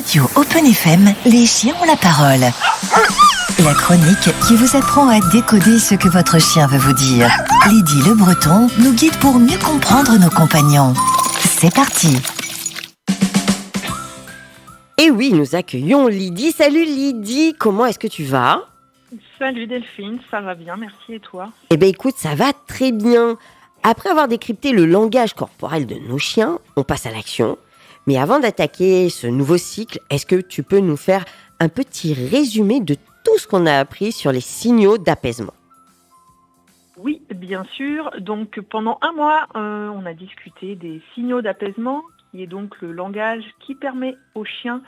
radio Open FM, les chiens ont la parole. La chronique qui vous apprend à décoder ce que votre chien veut vous dire. Lydie Le Breton nous guide pour mieux comprendre nos compagnons. C'est parti. Et oui, nous accueillons Lydie. Salut Lydie, comment est-ce que tu vas ? Salut Delphine, ça va bien, merci et toi ? Eh bien écoute, ça va très bien. Après avoir décrypté le langage corporel de nos chiens, on passe à l'action. Mais avant d'attaquer ce nouveau cycle, est-ce que tu peux nous faire un petit résumé de tout ce qu'on a appris sur les signaux d'apaisement ? Oui, bien sûr. Donc pendant un mois, on a discuté des signaux d'apaisement, qui est donc le langage qui permet aux chiens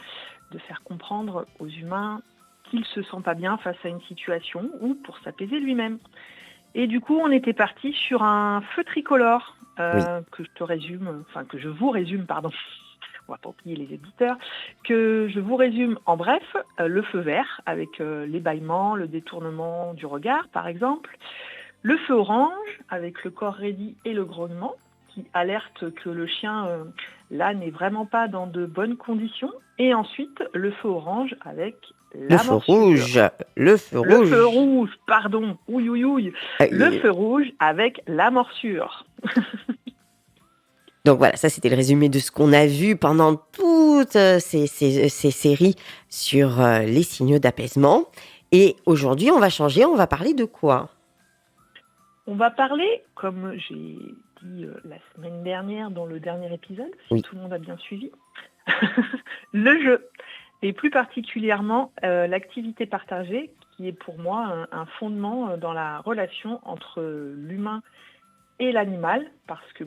de faire comprendre aux humains qu'il ne se sent pas bien face à une situation ou pour s'apaiser lui-même. Et du coup, on était parti sur un feu tricolore que je vous résume, pardon. On va pas oublier les éditeurs, que je vous résume en bref, le feu vert avec les bâillements, le détournement du regard par exemple, le feu orange avec le corps raidi et le grognement qui alerte que le chien là n'est vraiment pas dans de bonnes conditions, et ensuite le feu orange avec la morsure. Le feu rouge, pardon, le feu rouge avec la morsure. Donc voilà, ça c'était le résumé de ce qu'on a vu pendant toutes ces séries sur les signaux d'apaisement. Et aujourd'hui, on va changer, on va parler de quoi ? On va parler, comme j'ai dit la semaine dernière dans le dernier épisode, si tout le monde a bien suivi, le jeu. Et plus particulièrement l'activité partagée, qui est pour moi un fondement dans la relation entre l'humain et l'animal, parce que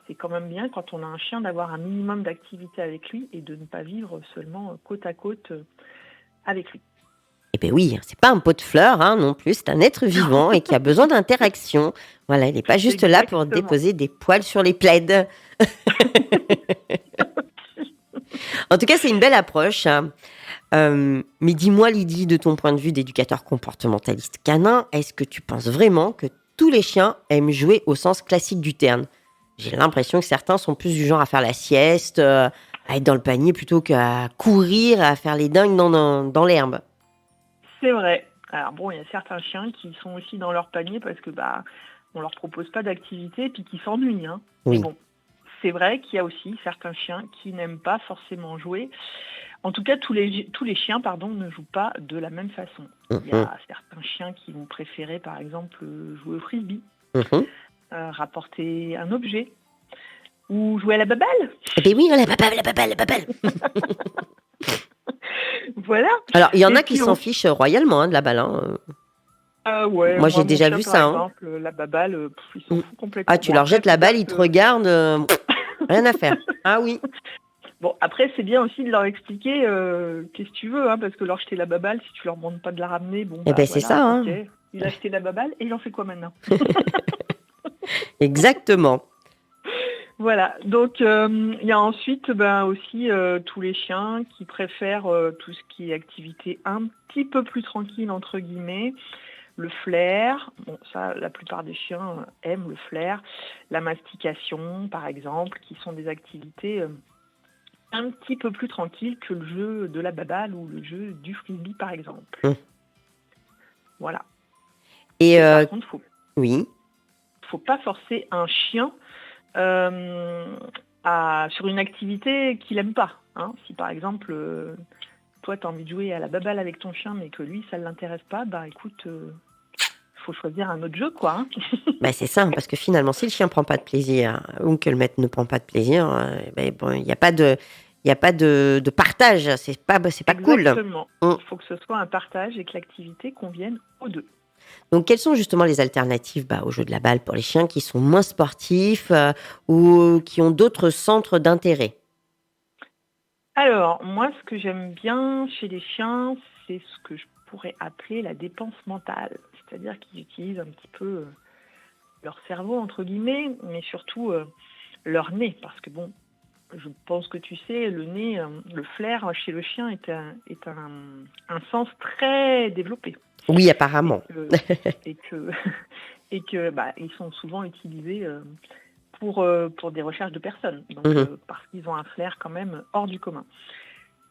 c'est quand même bien quand on a un chien d'avoir un minimum d'activité avec lui et de ne pas vivre seulement côte à côte avec lui. Eh bien oui, c'est pas un pot de fleurs non plus, c'est un être vivant et qui a besoin d'interaction. Voilà, il n'est pas juste là pour déposer des poils sur les plaids. En tout cas, c'est une belle approche. Mais dis-moi Lydie, de ton point de vue d'éducateur comportementaliste canin, est-ce que tu penses vraiment que tous les chiens aiment jouer au sens classique du terme ? J'ai l'impression que certains sont plus du genre à faire la sieste, à être dans le panier plutôt qu'à courir, à faire les dingues dans l'herbe. C'est vrai. Alors il y a certains chiens qui sont aussi dans leur panier parce que on leur propose pas d'activité et puis qui s'ennuient. Oui. Mais c'est vrai qu'il y a aussi certains chiens qui n'aiment pas forcément jouer. En tout cas, tous les chiens ne jouent pas de la même façon. Il y a certains chiens qui vont préférer, par exemple, jouer au frisbee, rapporter un objet, ou jouer à la baballe. Eh bien oui, la baballe. Voilà. Alors, il y en a qui s'en fichent royalement de la balle. Moi, j'ai déjà vu ça. Par exemple, la baballe, ils s'en foutent complètement. Ah, tu leur jettes la balle, ils te regardent. Rien à faire. Ah oui. Bon, après, c'est bien aussi de leur expliquer qu'est-ce que tu veux, parce que leur jeter la baballe, si tu leur demandes pas de la ramener, c'est ça. Okay. Il a acheté la baballe et il en fait quoi maintenant ? Exactement. Voilà, donc il y a ensuite aussi tous les chiens qui préfèrent tout ce qui est activité un petit peu plus tranquille, entre guillemets. Le flair, ça la plupart des chiens aiment le flair. La mastication par exemple, qui sont des activités un petit peu plus tranquilles que le jeu de la baballe ou le jeu du frisbee par exemple. Voilà. Et par contre, faut pas forcer un chien sur une activité qu'il n'aime pas. Si par exemple, toi tu as envie de jouer à la baballe avec ton chien mais que lui ça ne l'intéresse pas, écoute, faut choisir un autre jeu quoi. C'est ça, parce que finalement si le chien prend pas de plaisir ou que le maître ne prend pas de plaisir, il n'y a pas de partage, c'est pas cool. Exactement. Il faut que ce soit un partage et que l'activité convienne aux deux. Donc, quelles sont justement les alternatives au jeu de la balle pour les chiens qui sont moins sportifs ou qui ont d'autres centres d'intérêt ? Alors, moi, ce que j'aime bien chez les chiens, c'est ce que je pourrais appeler la dépense mentale. C'est-à-dire qu'ils utilisent un petit peu leur cerveau, entre guillemets, mais surtout leur nez. Parce que je pense que tu sais, le nez, le flair chez le chien est un sens très développé. Oui, apparemment. Et que ils sont souvent utilisés pour des recherches de personnes, donc, parce qu'ils ont un flair quand même hors du commun.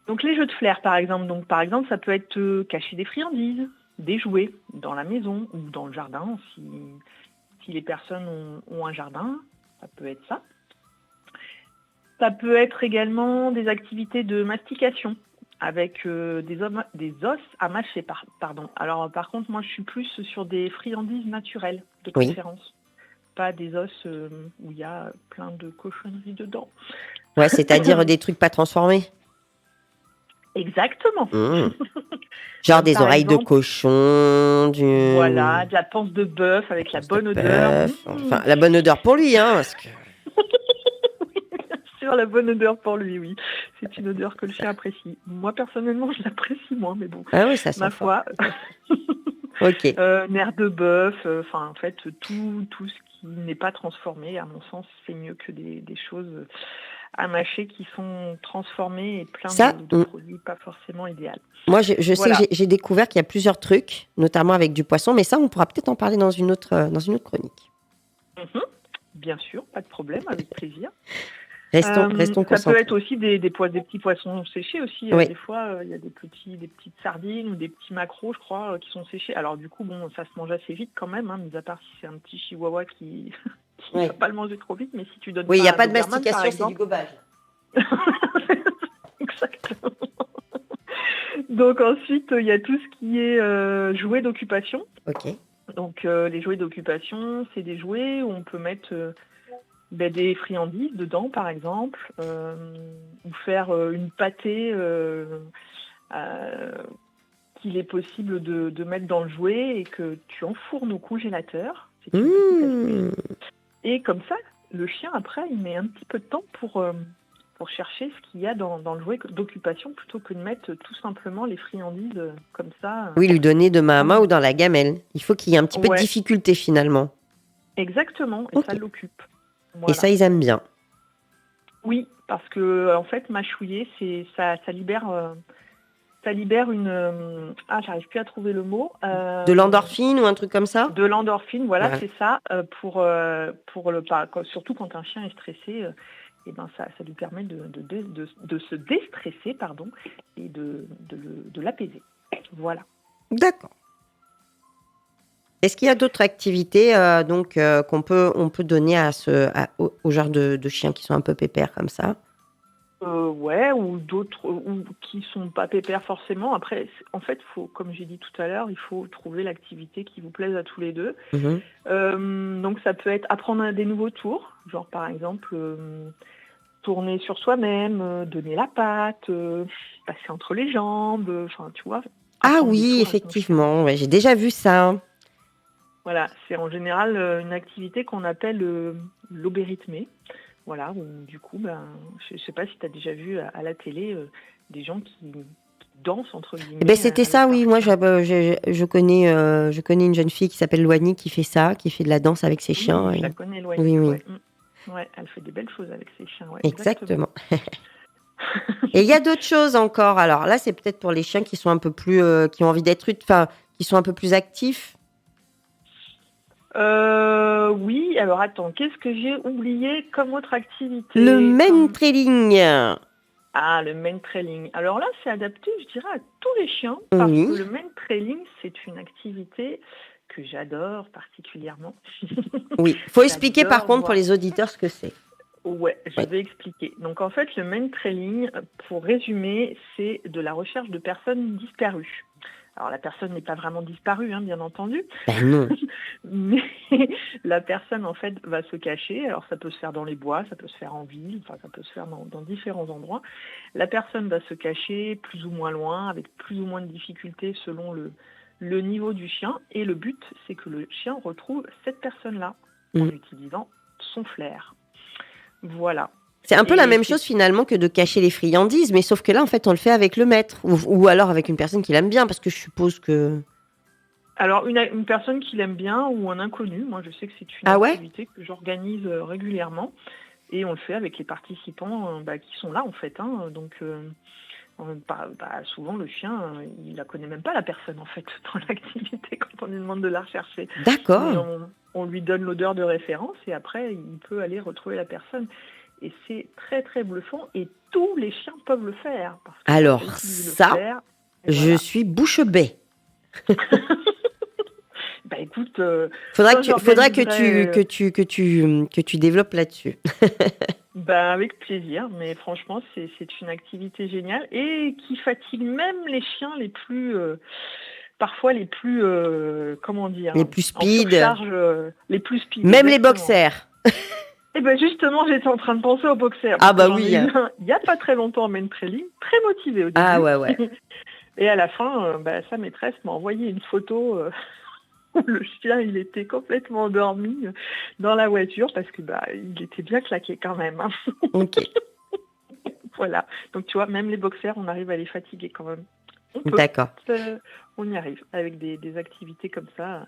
Donc les jeux de flair par exemple. Donc par exemple, ça peut être cacher des friandises, des jouets dans la maison ou dans le jardin si les personnes ont un jardin, ça peut être ça. Ça peut être également des activités de mastication avec des os à mâcher. Pardon. Alors par contre, moi je suis plus sur des friandises naturelles de Oui. préférence. Pas des os où il y a plein de cochonneries dedans. Ouais, c'est-à-dire des trucs pas transformés. Exactement. Genre Comme des par oreilles de exemple, cochon, voilà, de la panse de bœuf avec la bonne odeur. Enfin, la bonne odeur pour lui, hein, parce que... Sur la bonne odeur pour lui, oui. C'est une odeur que le chien apprécie. Moi, personnellement, je l'apprécie moins, mais bon, Ah oui, ça sent ma fort. foi. Ok. Nerf de bœuf, en fait, tout ce qui n'est pas transformé, à mon sens, c'est mieux que des choses à mâcher qui sont transformées et plein Ça, de produits pas forcément idéaux. Moi, je sais Voilà. que j'ai découvert qu'il y a plusieurs trucs, notamment avec du poisson, mais ça, on pourra peut-être en parler dans une autre chronique. Bien sûr, pas de problème, avec plaisir. Restons ça concentrés. peut être aussi des petits poissons séchés aussi. Oui. Des fois, il y a des petites sardines ou des petits maquereaux, je crois, qui sont séchés. Alors du coup, bon, ça se mange assez vite quand même, hein, mis à part si c'est un petit chihuahua qui ne va pas le manger trop vite. Mais si tu donnes Oui, il n'y a pas de Doberman, par mastication, c'est du exemple. gobage. Exactement. Donc ensuite, il y a tout ce qui est jouets d'occupation. Ok. Donc les jouets d'occupation, c'est des jouets où on peut mettre des friandises dedans, par exemple, ou faire une pâtée qu'il est possible de mettre dans le jouet et que tu enfournes au congélateur. C'est une petite astuce. Et comme ça, le chien, après, il met un petit peu de temps pour chercher ce qu'il y a dans le jouet d'occupation plutôt que de mettre tout simplement les friandises comme ça. Oui, lui donner de main à main ou dans la gamelle. Il faut qu'il y ait un petit peu de difficulté finalement. Exactement, et ça l'occupe. Voilà. Et ça, ils aiment bien. Oui, parce que en fait, mâchouiller, ça libère une... j'arrive plus à trouver le mot. De l'endorphine ou un truc comme ça ? De l'endorphine, voilà, Ouais. c'est ça. Surtout quand un chien est stressé, ça lui permet de se déstresser, pardon, et de l'apaiser. Voilà. D'accord. Est-ce qu'il y a d'autres activités qu'on peut donner au genre de chiens qui sont un peu pépères comme ça ? Ouais, ou d'autres ou qui sont pas pépères forcément. Après, en fait, comme j'ai dit tout à l'heure, il faut trouver l'activité qui vous plaise à tous les deux. Donc ça peut être apprendre des nouveaux tours, genre par exemple tourner sur soi-même, donner la patte, passer entre les jambes, tu vois. Ah oui, effectivement, ouais, j'ai déjà vu ça. Voilà, c'est en général une activité qu'on appelle l'obérythmie. Voilà, où, du coup, je ne sais pas si tu as déjà vu à la télé des gens qui dansent, entre guillemets. C'était ça, oui. Moi, je connais une jeune fille qui s'appelle Loanie qui fait ça, qui fait de la danse avec ses chiens. Je la connais, Loanie. Oui. Ouais, elle fait des belles choses avec ses chiens. Ouais, exactement. Et il y a d'autres choses encore. Alors là, c'est peut-être pour les chiens qui sont un peu plus, qui ont envie d'être, qui sont un peu plus actifs. Oui, alors attends, qu'est-ce que j'ai oublié comme autre activité ? Le main trailing. Ah, le main trailing. Alors là, c'est adapté, je dirais, à tous les chiens, parce que le main trailing, c'est une activité que j'adore particulièrement. Oui, il faut expliquer par contre pour les auditeurs ce que c'est. Ouais, je vais expliquer. Donc en fait, le main trailing, pour résumer, c'est de la recherche de personnes disparues. Alors la personne n'est pas vraiment disparue, hein, bien entendu. Non. Mais la personne en fait va se cacher. Alors ça peut se faire dans les bois, ça peut se faire en ville, ça peut se faire dans différents endroits. La personne va se cacher plus ou moins loin, avec plus ou moins de difficultés selon le niveau du chien. Et le but, c'est que le chien retrouve cette personne-là en utilisant son flair. Voilà. C'est un peu la même chose finalement que de cacher les friandises, mais sauf que là, en fait, on le fait avec le maître ou alors avec une personne qui l'aime bien, parce que je suppose que... Alors, une personne qui l'aime bien ou un inconnu, moi je sais que c'est une activité que j'organise régulièrement et on le fait avec les participants qui sont là en fait. Hein, donc, souvent le chien, il la connaît même pas la personne en fait dans l'activité quand on lui demande de la rechercher. D'accord. On lui donne l'odeur de référence et après il peut aller retrouver la personne. Et c'est très très bluffant et tous les chiens peuvent le faire. Parce que Alors quand ils le ça, faire, et je voilà. suis bouche bée. Bah écoute, Faudra ça, que tu développes là-dessus. bah, avec plaisir, mais franchement, c'est une activité géniale et qui fatigue même les chiens les plus, parfois les plus, comment dire, Les plus en speed, surcharge, les plus speed. même les Exactement. boxers. Et ben justement, j'étais en train de penser au boxer. Ah parce que bah j'en ai oui. eu un il n'y a pas très longtemps en main trailing, très motivé au début. Ah ouais. Et à la fin, sa maîtresse m'a envoyé une photo où le chien, il était complètement endormi dans la voiture parce que il était bien claqué quand même. Hein. Ok, Voilà. Donc tu vois, même les boxers, on arrive à les fatiguer quand même. On peut. d'accord. On y arrive avec des activités comme ça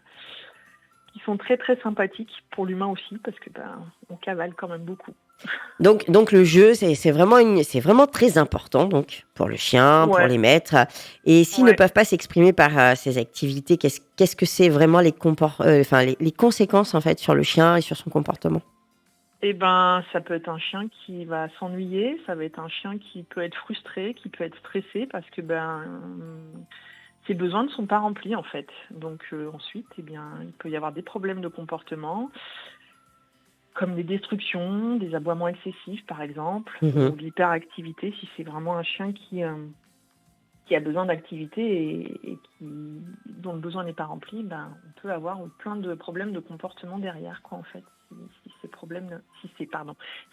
qui sont très très sympathiques pour l'humain aussi parce que on cavale quand même beaucoup. Donc le jeu, c'est vraiment très important donc pour le chien, pour Ouais. les maîtres. Et s'ils ne Ouais. peuvent pas s'exprimer par ces activités, qu'est-ce que c'est vraiment les conséquences en fait sur le chien et sur son comportement? Eh ça peut être un chien qui va s'ennuyer, ça va être un chien qui peut être frustré, qui peut être stressé parce que ses besoins ne sont pas remplis en fait. Donc ensuite, il peut y avoir des problèmes de comportement, comme des destructions, des aboiements excessifs par exemple, ou de l'hyperactivité si c'est vraiment un chien qui a besoin d'activité et dont le besoin n'est pas rempli, on peut avoir plein de problèmes de comportement derrière quoi en fait.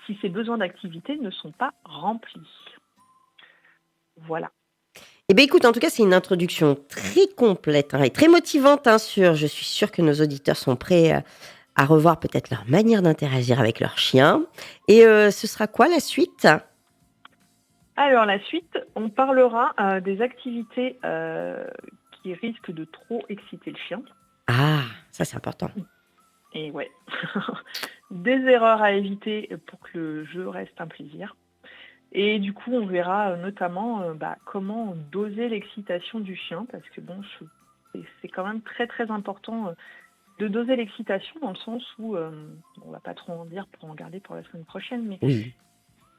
Si ces besoins d'activité ne sont pas remplis. Voilà. Eh bien, écoute, en tout cas, c'est une introduction très complète et très motivante. Je suis sûre que nos auditeurs sont prêts à revoir peut-être leur manière d'interagir avec leur chien. Et ce sera quoi la suite ? Alors, la suite, on parlera des activités qui risquent de trop exciter le chien. Ah, ça c'est important. Et ouais. Des erreurs à éviter pour que le jeu reste un plaisir. Et du coup, on verra notamment comment doser l'excitation du chien, parce que c'est quand même très très important de doser l'excitation dans le sens où, on va pas trop en dire pour en garder pour la semaine prochaine, mais Oui.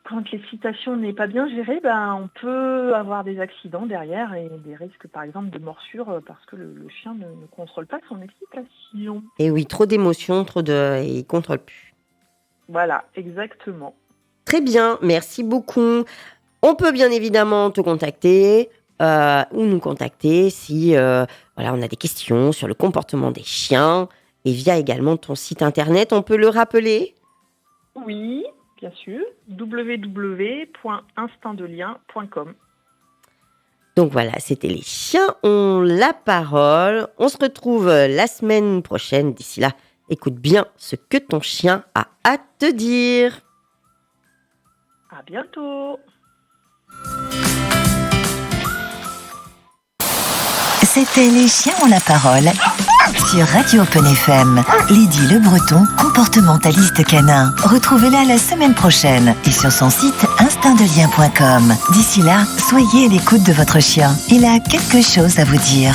quand l'excitation n'est pas bien gérée, on peut avoir des accidents derrière et des risques par exemple de morsure parce que le chien ne contrôle pas son excitation. Et oui, trop d'émotions, il contrôle plus. Voilà, exactement. Très bien, merci beaucoup. On peut bien évidemment te contacter ou nous contacter si on a des questions sur le comportement des chiens et via également ton site internet. On peut le rappeler ? Oui, bien sûr. www.instinctdelien.com. Donc voilà, c'était Les chiens ont la parole. On se retrouve la semaine prochaine. D'ici là, écoute bien ce que ton chien a à te dire. À bientôt. C'était Les chiens ont la parole sur Radio Open FM. Lydie Le Breton, comportementaliste canin. Retrouvez-la la semaine prochaine et sur son site instinctdelien.com. D'ici là, soyez à l'écoute de votre chien. Il a quelque chose à vous dire.